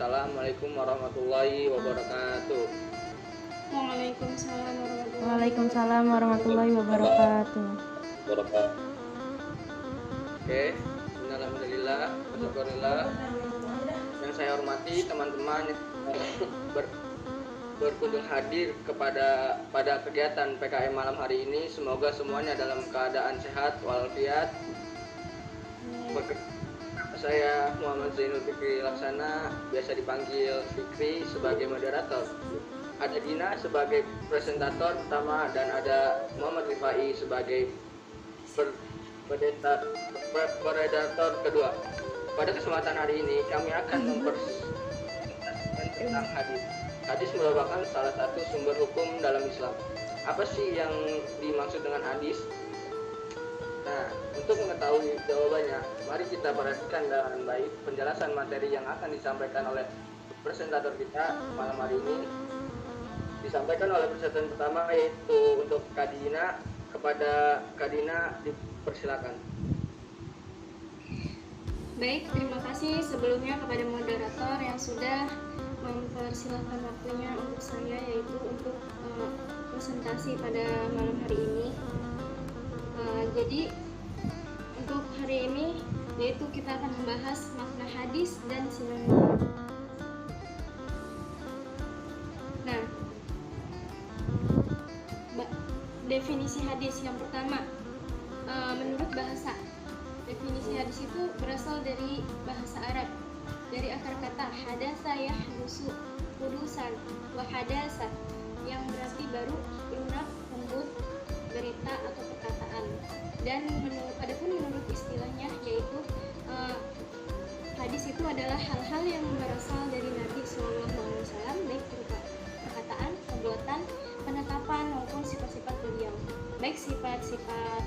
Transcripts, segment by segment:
Assalamualaikum warahmatullahi wabarakatuh. Waalaikumsalam warahmatullahi wabarakatuh. Oke, alhamdulillah, alhamdulillah. Yang saya hormati teman-teman yang berkunjung hadir pada kegiatan PKM malam hari ini. Semoga semuanya dalam keadaan sehat walafiat. Saya Muhammad Zainul Fikri Laksana, biasa dipanggil Fikri, sebagai moderator. Ada Dina sebagai presentator pertama dan ada Muhammad Rifai sebagai predator kedua. Pada kesempatan hari ini kami akan mempresentasikan tentang hadis. Hadis merupakan salah satu sumber hukum dalam Islam. Apa sih yang dimaksud dengan hadis? Nah, untuk mengetahui jawabannya, mari kita perhatikan dengan baik penjelasan materi yang akan disampaikan oleh presentator kita malam hari ini. Disampaikan oleh presentator pertama, yaitu untuk Kadina. Kepada Kadina dipersilakan. Baik, terima kasih sebelumnya kepada moderator yang sudah mempersilahkan waktunya untuk saya, yaitu untuk presentasi pada malam hari ini. Jadi untuk hari ini yaitu kita akan membahas makna hadis dan sinonim. Nah, definisi hadis yang pertama, menurut bahasa, definisi hadis itu berasal dari bahasa Arab, dari akar kata hadasa yahdusu, hudusan, wa hadasa, yang berarti baru, lunak, lembut, berita atau perkataan. Dan menurut istilahnya, yaitu hadis itu adalah hal-hal yang berasal dari Nabi SAW, baik berupa perkataan, perbuatan, penetapan maupun sifat-sifat beliau, baik sifat-sifat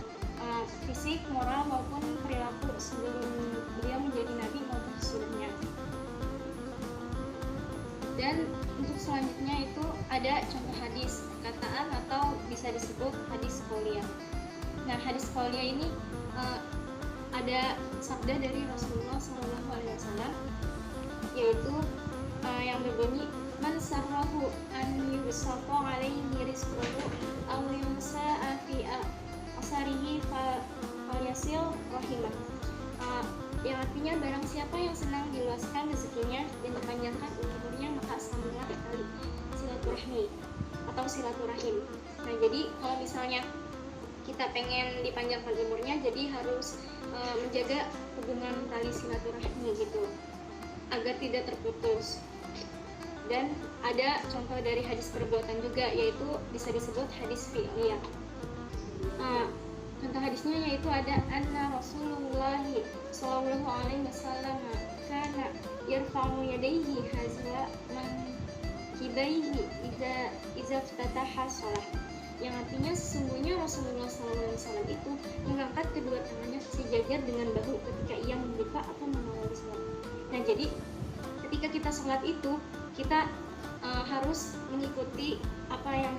fisik, moral maupun perilaku sebelum beliau menjadi nabi maupun sesudahnya. Dan untuk selanjutnya itu ada contoh hadis, perkataan atau bisa disebut hadis qauliyah. Nah, hadis qauliyah ini ada sabda dari Rasulullah SAW, yaitu yang berbunyi, man sarrahu an yusaffa alaihi rizquhu aw yunsa'a fi asarihi falyasil rahimah. Yang artinya barang siapa yang senang diluaskan rezekinya dan dipanjangkan umurnya, maka sambunglah tali silaturahmi atau silaturahim. Nah, jadi kalau misalnya kita pengen dipanjangkan umurnya, jadi harus menjaga hubungan tali silaturahmi gitu agar tidak terputus. Dan ada contoh dari hadis perbuatan juga, yaitu bisa disebut hadis fi'liyah. Contoh hadisnya yaitu ada anna Rasulullah sallallahu alaihi wasallam kana yarfa'u yadayhi hazwa man kibaihi idza ftataha shalah, yang artinya sesungguhnya Rasulullah SAW itu mengangkat kedua tangannya sejajar dengan bahu ketika ia membuka atau mengawali salat. Nah, jadi ketika kita sholat itu kita harus mengikuti apa yang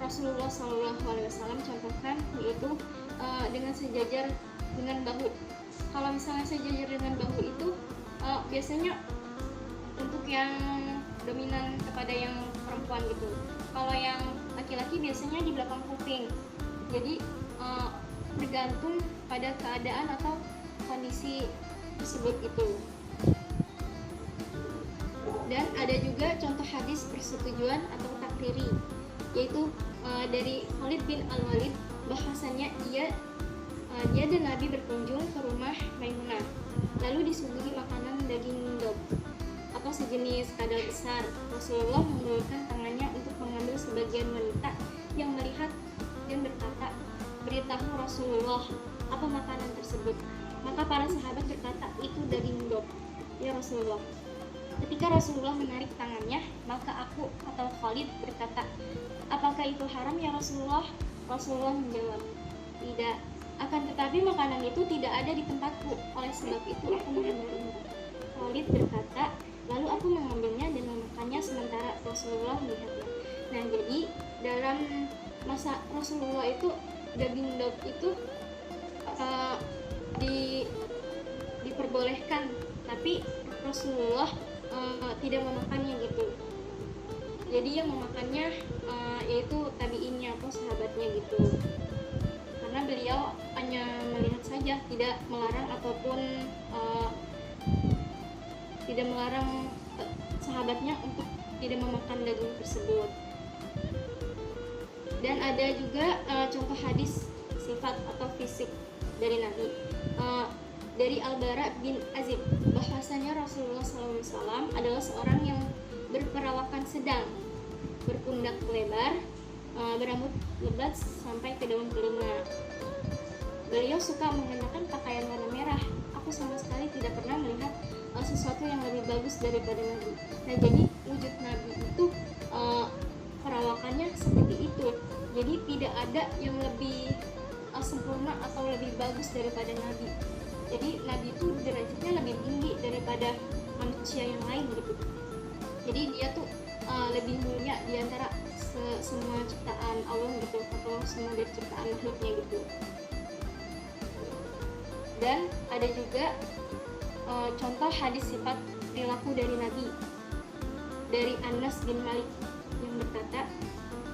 Rasulullah SAW contohkan, yaitu dengan sejajar dengan bahu. Kalau misalnya sejajar dengan bahu itu biasanya untuk yang dominan kepada yang perempuan gitu. Kalau yang laki-laki biasanya di belakang kuping. Jadi bergantung pada keadaan atau kondisi tersebut itu. Dan ada juga contoh hadis persetujuan atau takriri, yaitu dari Khalid bin Al-Walid, bahwasannya dia dan Nabi berkunjung ke rumah Maimunah, lalu disuguhi makanan daging dob atau sejenis kadal besar. Rasulullah mengulurkan tangannya untuk mengambil sebagian wanita yang melihat dan berkata, beritahu Rasulullah apa makanan tersebut. Maka para sahabat berkata, itu daging dob, ya Rasulullah. Ketika Rasulullah menarik tangannya, maka aku atau Khalid berkata, apakah itu haram ya Rasulullah? Rasulullah menjawab, tidak. Akan tetapi makanan itu tidak ada di tempatku, oleh sebab itu aku mengambilnya. Khalid berkata, lalu aku mengambilnya dan memakannya sementara Rasulullah melihatnya. Nah, jadi dalam masa Rasulullah itu daging dob itu diperbolehkan, tapi Rasulullah tidak memakannya gitu. Jadi yang memakannya yaitu tabiinnya atau sahabatnya gitu, karena beliau hanya melihat saja, tidak melarang ataupun tidak melarang sahabatnya untuk tidak memakan daging tersebut. Dan ada juga contoh hadis sifat atau fisik dari Nabi, dari Al-Bara bin Azib, bahwasanya Rasulullah SAW adalah seorang yang berperawakan sedang, berpundak lebar, berambut lebat sampai ke daun telinga. Beliau suka mengenakan pakaian warna merah. Aku sama sekali tidak pernah melihat sesuatu yang lebih bagus daripada Nabi. Nah, jadi wujud Nabi itu perawakannya seperti itu. Jadi tidak ada yang lebih sempurna atau lebih bagus daripada Nabi. Jadi Nabi itu derajatnya lebih tinggi daripada manusia yang lain gitu. Jadi dia tuh lebih mulia di antara semua ciptaan Allah gitu, atau semua dari ciptaan makhluknya gitu. Dan ada juga contoh hadis sifat perilaku dari Nabi, dari Anas bin Malik yang berkata,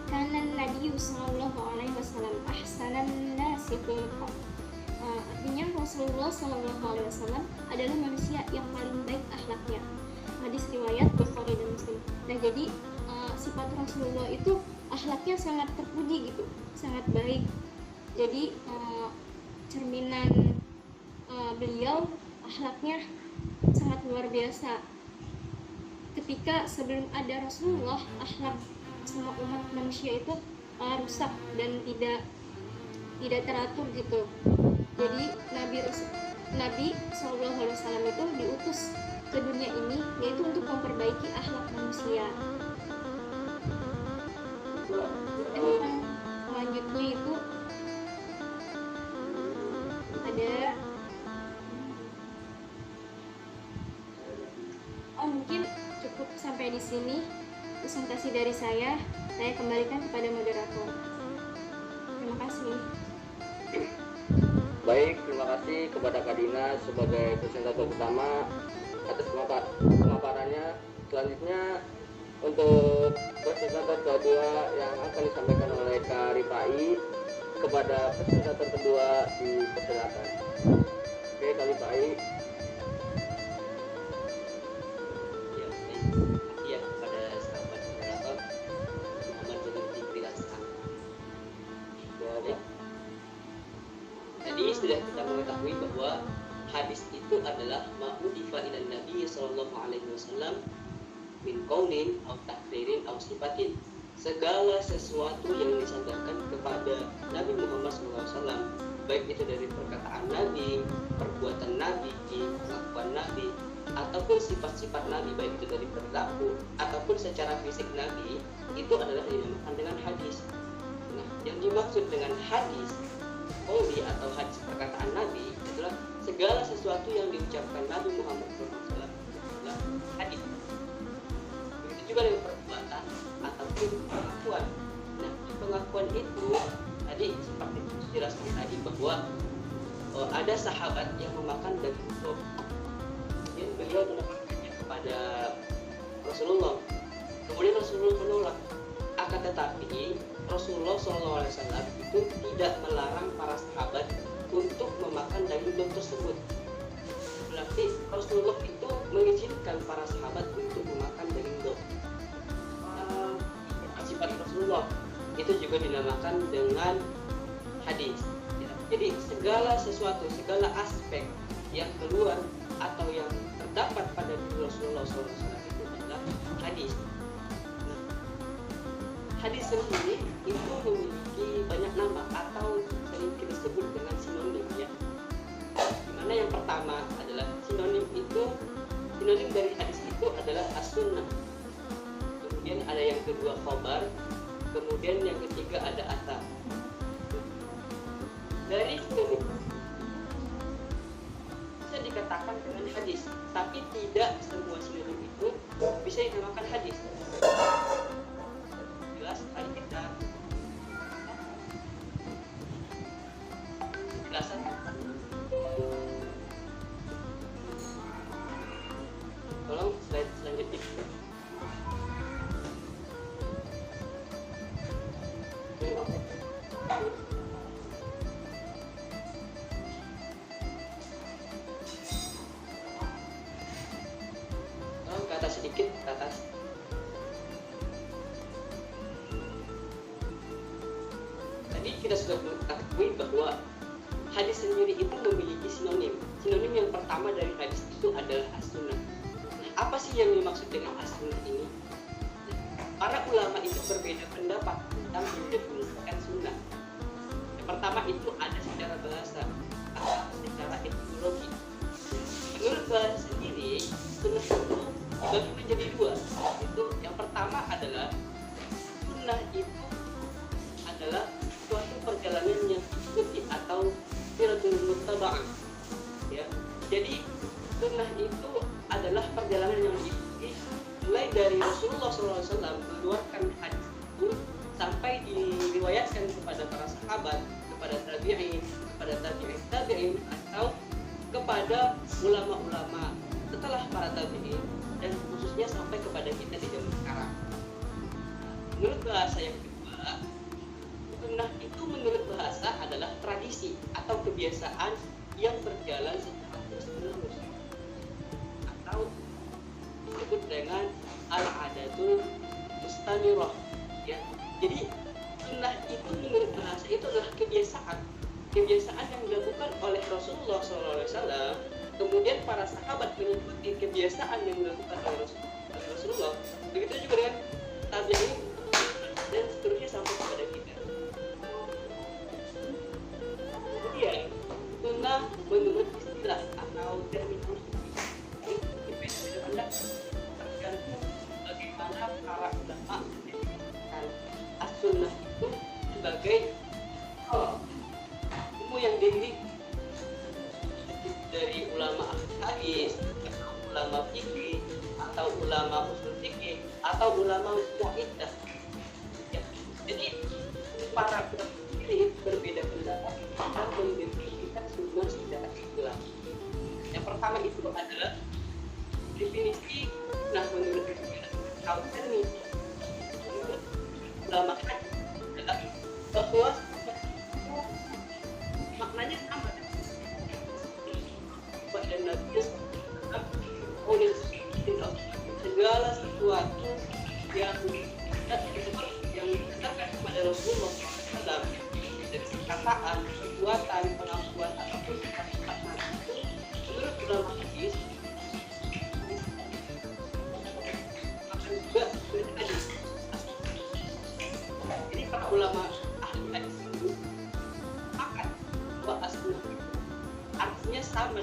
"Kana Nabi sallallahu alaihi wasallam ahsanan nasi khuluqan." Artinya Rasulullah sallallahu alaihi wasallam adalah manusia yang paling baik akhlaknya. Hadis riwayat Bukhari dan Muslim. Nah, jadi sifat Rasulullah itu akhlaknya sangat terpuji gitu, sangat baik. Jadi cerminan beliau akhlaknya sangat luar biasa. Ketika sebelum ada Rasulullah, akhlak semua umat manusia itu rusak dan tidak teratur gitu. Jadi Nabi SAW itu diutus ke dunia ini yaitu untuk memperbaiki akhlak manusia. Dan yang selanjutnya itu ada mungkin cukup sampai di sini presentasi dari saya kembalikan kepada moderator. Terima kasih. Baik, terima kasih kepada Kak Dina sebagai presentator utama atas pemaparannya. Selanjutnya untuk presentator kedua yang akan disampaikan oleh Kak Rifai, kepada presentator kedua dipersilakan. Oke, Kak Rifai. Ya, kepada sahabat moderator Muhammad Zulkifli Pilasa. Tadi sudah kita mengetahui bahwa hadis itu adalah ma'udifa ila Nabi sallallahu alaihi wasallam min qaulin aw takdirin aw sifatin. Segala sesuatu yang disandarkan kepada Nabi Muhammad SAW, baik itu dari perkataan Nabi, perbuatan Nabi, pengakuan Nabi, ataupun sifat-sifat Nabi, baik itu dari perilaku ataupun secara fisik Nabi, itu adalah dinamakan dengan hadis. Nah, yang dimaksud dengan hadis qauli atau hadis perkataan Nabi adalah segala sesuatu yang diucapkan Nabi Muhammad SAW adalah hadis. Begitu juga dengan perbuatan ataupun pengakuan. Nah, pengakuan itu tadi seperti dijelaskan tadi bahwa ada sahabat yang memakan daging dog. Kemudian beliau menawarkannya kepada Rasulullah. Kemudian Rasulullah menolak. Akan tetapi Rasulullah SAW itu tidak melarang para sahabat untuk memakan daging dog tersebut. Berarti Rasulullah itu mengizinkan para sahabat untuk memakan daging dog. Sifat Rasulullah itu juga dinamakan dengan hadis. Jadi segala sesuatu, segala aspek yang keluar atau yang terdapat pada diri Rasulullah SAW itu adalah hadis. Nah, hadis sendiri itu memiliki banyak nama atau sering kita sebut dengan sinonim ya. Dimana yang pertama adalah sinonim dari hadis itu adalah as-sunnah. Kemudian ada yang kedua khobar, kemudian yang ketiga ada athar. Dari sinonim bisa dikatakan dengan hadis, tapi tidak semua sinonim itu bisa dinamakan hadis. Jelas kali kita jelasan. Tolong slide sedikit ke atas. Tadi kita sudah mengetahui bahwa hadis sendiri itu memiliki sinonim. Sinonim yang pertama dari hadis itu adalah as-sunnah. Apa sih yang dimaksud dengan as-sunnah ini? Para ulama itu berbeda pendapat tentang mendefinisikan sunnah. Yang pertama itu ada secara bahasa atau secara etimologi. Menurut bahasa sendiri, sunnah itu dibagi menjadi dua. Itu yang pertama adalah sunnah itu adalah suatu perjalanan yang diikuti atau siratul muttaba'ah. Ya. Jadi sunnah itu adalah perjalanan yang diikuti mulai dari Rasulullah SAW mengeluarkan hadis itu sampai diriwayatkan kepada para sahabat, kepada tabi'in, kepada tabi'in atau kepada ulama-ulama setelah para tabi'in dan khususnya sampai kepada kita di zaman sekarang. Menurut bahasa yang kedua, sunnah itu menurut bahasa adalah tradisi atau kebiasaan yang berjalan secara terus-menerus atau disebut dengan al-adatul mustamirah. Ya. Jadi sunnah itu menurut bahasa itu adalah kebiasaan yang dilakukan oleh Rasulullah SAW. Kemudian para sahabat mengikuti kebiasaan yang dilakukan oleh Rasulullah. Begitu juga dengan tabi'in dan seterusnya sampai kepada kita. Kemudian sunnah menurut istilah atau terminologi berbeda-beda pendapat tergantung bagaimana para ulama mendefinisikan as-sunnah itu sebagai ilmu yang dimiliki dari ulama hadis, atau ulama fikih, atau ulama usul fikih, atau ulama mu'iddah. Ya. Jadi para ulama ini berbeda pendapat tentang mendefinisikan sunnah secara Islam. Yang pertama itu adalah definisi sunnah menurut Al-Qur'an. Menurut ulama hadis adalah bahwa maknanya sama dan Nabi oleh segala sesuatu yang dikatakan kepada Rasulullah SAW dari perkataan, perbuatan, pengakuan ataupun sifat-sifat itu menurut ulama hadis akan juga berhadis. Jadi para ulama ahli hadis itu akan bahwa as-sunnah artinya sama.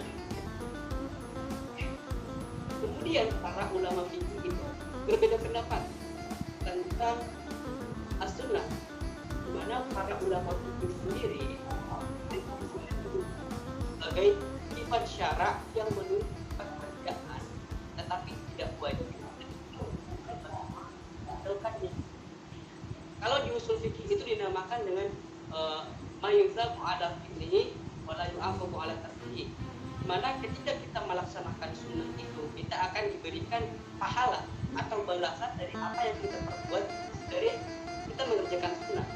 Kemudian para ulama fikih itu berbeda pendapat tentang as-sunnah, di mana para ulama fikih sendiri sebagai sifat syarak yang menurut pekerjaan tetapi tidak wajib melakukannya. Kalau di usul fikih itu dinamakan dengan mayuzab ala fi'lihi wa la yu'aqabu ala tarkihi. Mana ketika kita melaksanakan sunnah itu kita akan diberikan pahala atau balasan dari apa yang kita perbuat dari kita mengerjakan sunnah,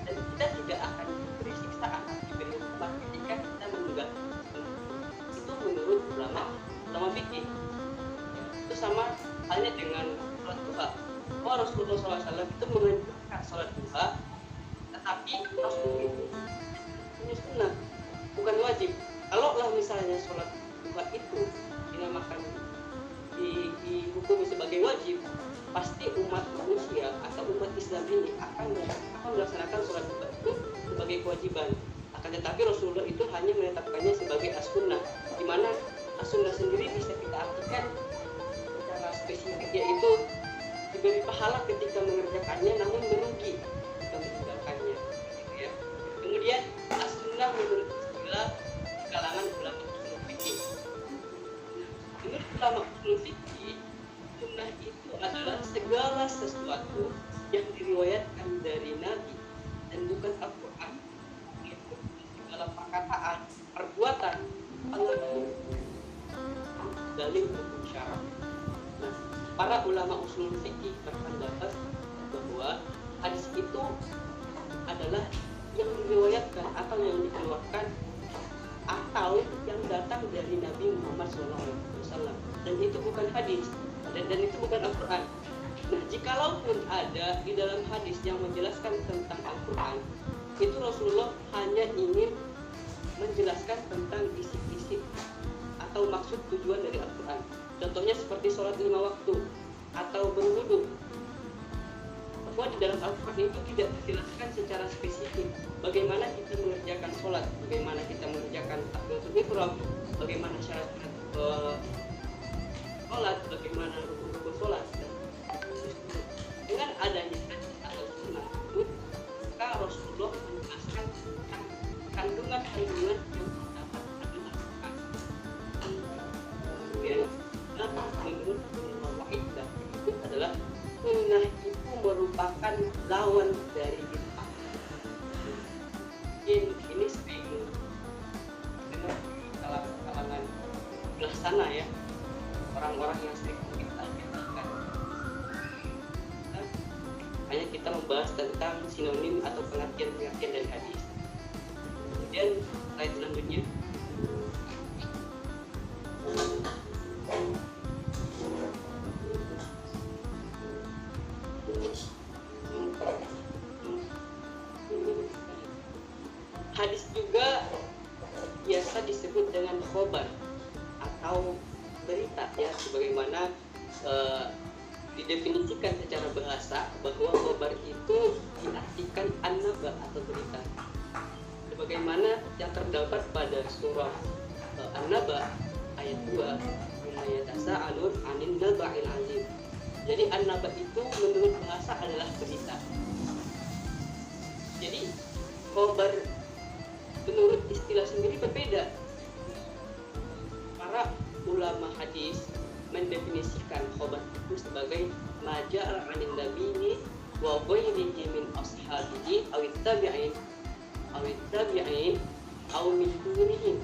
dan kita tidak akan diberi siksaan atau diberi hukuman ketika kita meninggalkan sunnah. Itu menurut ulama fikih. Itu sama halnya dengan sholat duha. Rasulullah SAW itu menganjurkan sholat duha, tetapi Rasul itu punya sunnah, bukan wajib. Kalau lah misalnya sholat duha itu dinamakan dihukumi sebagai wajib, pasti umat manusia atau umat Islam ini akan melaksanakan sholat duha itu sebagai kewajiban. Akan tetapi Rasulullah itu hanya menetapkannya sebagai as-sunnah, di mana as-sunnah sendiri bisa kita artikan secara spesifik, yaitu diberi pahala ketika mengerjakannya namun merugi ketika meninggalkannya. Ya. Kemudian as-sunnah menurut istilah kalangan ulama usul fikih. Menurut ulama usul fikih, sunnah itu adalah segala sesuatu yang diriwayatkan dari Nabi dan bukan Al-Quran, yaitu segala perkataan, perbuatan, pengakuan, dalil maupun syarat. Nah, para ulama usul fikih berpendapat bahwa hadis itu adalah yang diriwayatkan atau yang dikeluarkan atau yang datang dari Nabi Muhammad SAW, dan itu bukan hadis dan itu bukan Al-Quran. Nah, jikalaupun ada di dalam hadis yang menjelaskan tentang Al-Quran, itu Rasulullah hanya ingin menjelaskan tentang isi-isi atau maksud tujuan dari Al-Quran. Contohnya seperti sholat 5 waktu atau berwudu. Bahwa di dalam Al-Quran itu tidak dijelaskan secara spesifik bagaimana kita mengerjakan sholat, bagaimana kita mengerjakan takbiratul ihram, bagaimana syarat sholat, bagaimana rukun-rukun sholat. Dengan adanya hadis atau sunnah itu, maka Rasulullah menjelaskan tentang kandungan-kandungan yang terdapat dalam Al-Quran. Kemudian, menurut Imam Wahid itu adalah sunnah itu merupakan lawan dari bid'ah. Ini sering dengar di kalangan sebelah sana ya, orang-orang yang sering membid'ah-bid'ahkan. Hanya kita membahas tentang sinonim atau pengertian-pengertian dari hadis. Kemudian slide selanjutnya. Hadis juga biasa disebut dengan khobar atau berita ya, sebagaimana didefinisikan secara bahasa bahwa khobar itu diartikan an-naba atau berita. Sebagaimana yang terdapat pada surah An-Naba ayat 2, "Yatasa'alun 'anil naba'il 'azim." Jadi an-naba itu menurut bahasa adalah berita. Jadi khobar menurut istilah sendiri berbeda. Para ulama hadis mendefinisikan khobar itu sebagai maja'a 'anil nabiyyi wa ghairihi min ashabihi aw tabi'in aw min dunihim,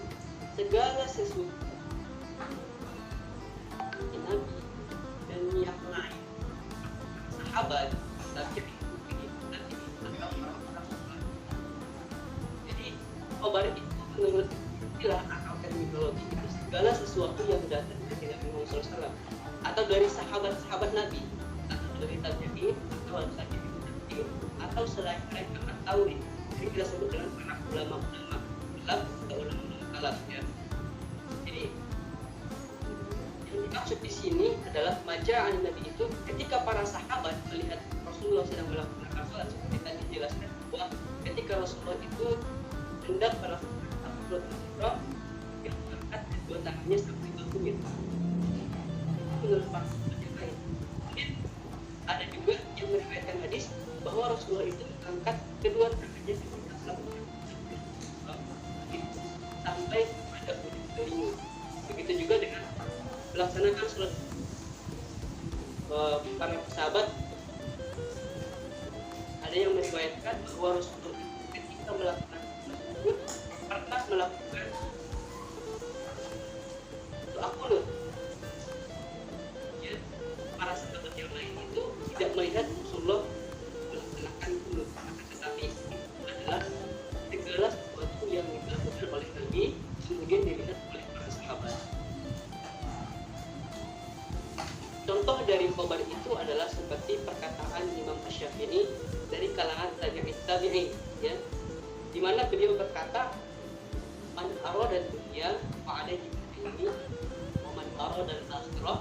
segala sesuatu nabi dan yang lain, sahabat, tabi'in. Jadi khobar itu menurut istilah atau terminologi itu segala sesuatu yang datang dari Nabi Muhammad SAW atau dari sahabat-sahabat Nabi atau dari tabi'in atau tabi'in atau selain mereka atau ini kita sebut dengan para ulama-ulama salaf atau ulama-ulama salaf ya. Jadi yang dimaksud di sini adalah maja'an Nabi itu ketika para sahabat melihat Rasulullah sedang melakukan salat, seperti tadi dijelaskan bahwa ketika Rasulullah itu hendak melakukan takbiratul ihram, yang mengangkat kedua tangannya sampai ke tumit. Menurut para sahabat yang lain. Kemudian ada juga yang meriwayatkan hadis bahwa Rasulullah itu mengangkat kedua tangannya ketika melakukan sampai pada ujung telinga. Begitu juga dengan melaksanakan sholat. Para sahabat ada yang meriwayatkan bahwa Rasulullah ketika melakukan tersebut pernah melakukan doa qunut. Ya, para sahabat yang lain itu tidak melihat Rasulullah melaksanakan qunut, tetapi itu adalah segala sesuatu yang dilakukan oleh Nabi kemudian dilihat oleh para sahabat. Contoh dari khobar itu adalah seperti perkataan Imam Asy-Syafi'i dari kalangan tabi'in ya, di mana beliau berkata, "Man arada dunya fa alaihi bi'ilmi wa man arada al-akhirah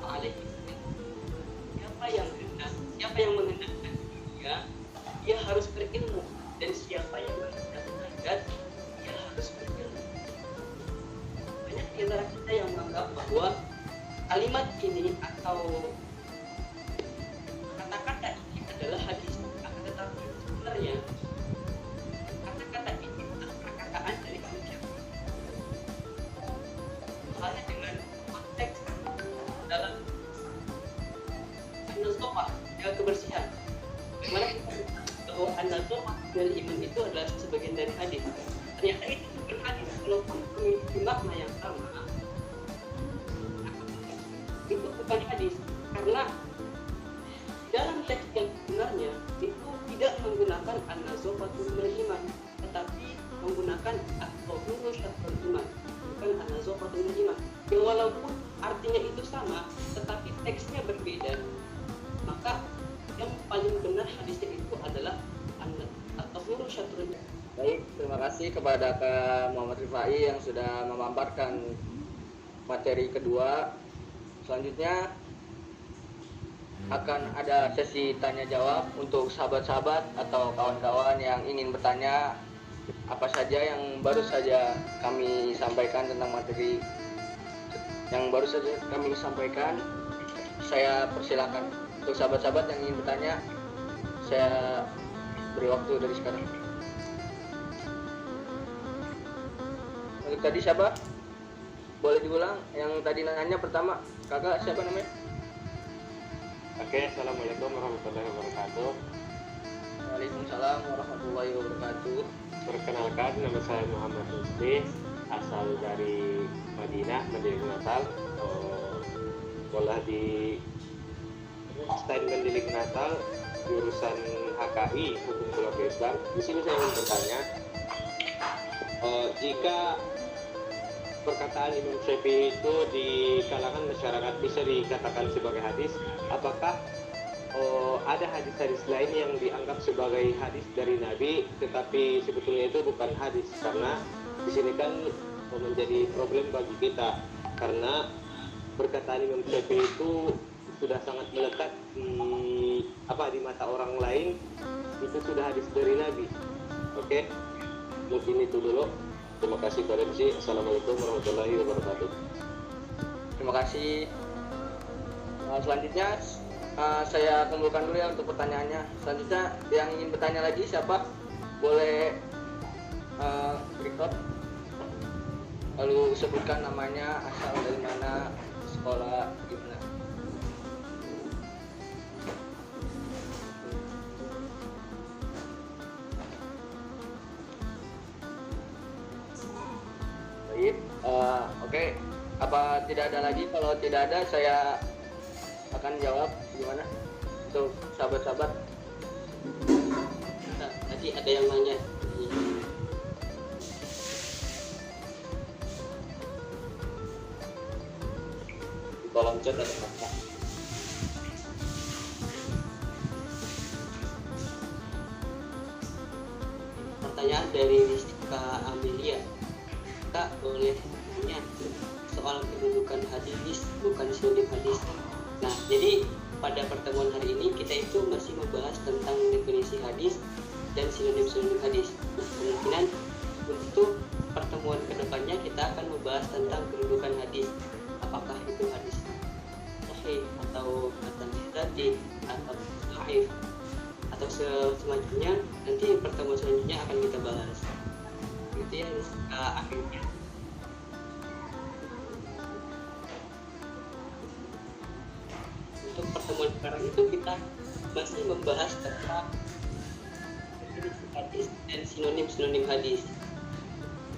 fa alaihi bi'ilmi." Siapa yang menghendakkan dunia, dia harus berilmu, dan siapa yang menghendakkan akhirat, dia harus berilmu. Banyak di antara kita yang menganggap bahwa kalimat ini atau kata-kata ini adalah hadis, akan tetapi sebenarnya kata-kata ini adalah perkataan dari manusia. Halnya dengan konteks dalam an-nazafah, kebersihan. Bagaimana kita bahwa an-nazafah dari iman itu adalah sebagian dari hadis. Ternyata itu bukan hadis, walaupun memiliki makna yang sama. Itu bukan hadis, karena dalam teks yang sebenarnya itu tidak menggunakan an-nazafatu minal iman, tetapi menggunakan at-tahuru syatrul iman, bukan an-nazafatu minal iman. Walaupun artinya itu sama, tetapi kasih kepada Kak Muhammad Rifai yang sudah memaparkan materi kedua. Selanjutnya akan ada sesi tanya jawab untuk sahabat-sahabat atau kawan-kawan yang ingin bertanya apa saja yang baru saja kami sampaikan tentang materi yang baru saja kami sampaikan. Saya persilakan untuk sahabat-sahabat yang ingin bertanya. Saya beri waktu dari sekarang. Untuk tadi siapa? Boleh diulang yang tadi nanya pertama. Kakak siapa namanya? Oke, assalamualaikum warahmatullahi wabarakatuh. Waalaikumsalam warahmatullahi wabarakatuh. Perkenalkan, nama saya Muhammad Lutfi, asal dari Madinah, Madinah Natal. Sekolah di Stadion Mendidik Natal, jurusan HKI Hukum Keluarga Islam. Di sini saya ingin bertanya, jika perkataan Imam Syafi'i itu di kalangan masyarakat bisa dikatakan sebagai hadis, apakah ada hadis-hadis lain yang dianggap sebagai hadis dari Nabi, tetapi sebetulnya itu bukan hadis? Karena di sini kan menjadi problem bagi kita, karena perkataan Imam Syafi'i itu sudah sangat melekat di mata orang lain, itu sudah hadis dari Nabi. Oke, mungkin itu dulu. Terima kasih Pak MC. Assalamualaikum warahmatullahi wabarakatuh. Terima kasih. Selanjutnya saya kumpulkan dulu ya untuk pertanyaannya. Selanjutnya yang ingin bertanya lagi siapa? Boleh record. Lalu sebutkan namanya, asal dari mana, sekolah, gimana. Baik, oke. Apa tidak ada lagi? Kalau tidak ada, saya akan jawab. Gimana untuk sahabat-sahabat? Nah, tadi ada yang nanya di kolom chat ada apa? Pertanyaan dari Rizka Amelia. Kak, boleh tanya soal kedudukan hadis bukan sinonim hadis. Nah, jadi pada pertemuan hari ini kita itu masih membahas tentang definisi hadis dan sinonim-sinonim hadis. Nah, kemungkinan untuk pertemuan kedepannya kita akan membahas tentang kedudukan hadis. Apakah itu hadis sahih atau hasan dzati atau haif atau semacamnya. Nanti pertemuan selanjutnya akan kita bahas. Itu yang akhirnya. Untuk pertemuan sekarang itu kita masih membahas tentang definisi hadis dan sinonim-sinonim hadis.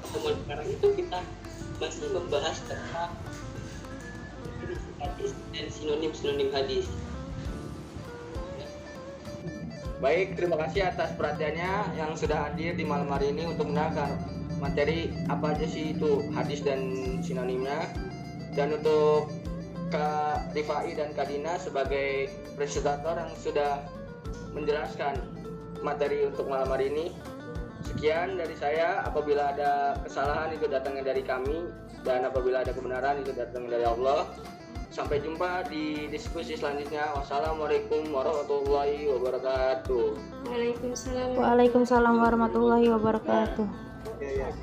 Pertemuan sekarang itu kita masih membahas tentang definisi hadis dan sinonim-sinonim hadis. Baik, terima kasih atas perhatiannya yang sudah hadir di malam hari ini untuk mendengarkan materi apa aja sih itu hadis dan sinonimnya. Dan untuk Kak Rifai dan Kak Dina sebagai presentator yang sudah menjelaskan materi untuk malam hari ini. Sekian dari saya. Apabila ada kesalahan itu datangnya dari kami, dan apabila ada kebenaran itu datangnya dari Allah. Sampai jumpa di diskusi selanjutnya. Wassalamualaikum warahmatullahi wabarakatuh. Waalaikumsalam. Waalaikumsalam warahmatullahi wabarakatuh. Ya.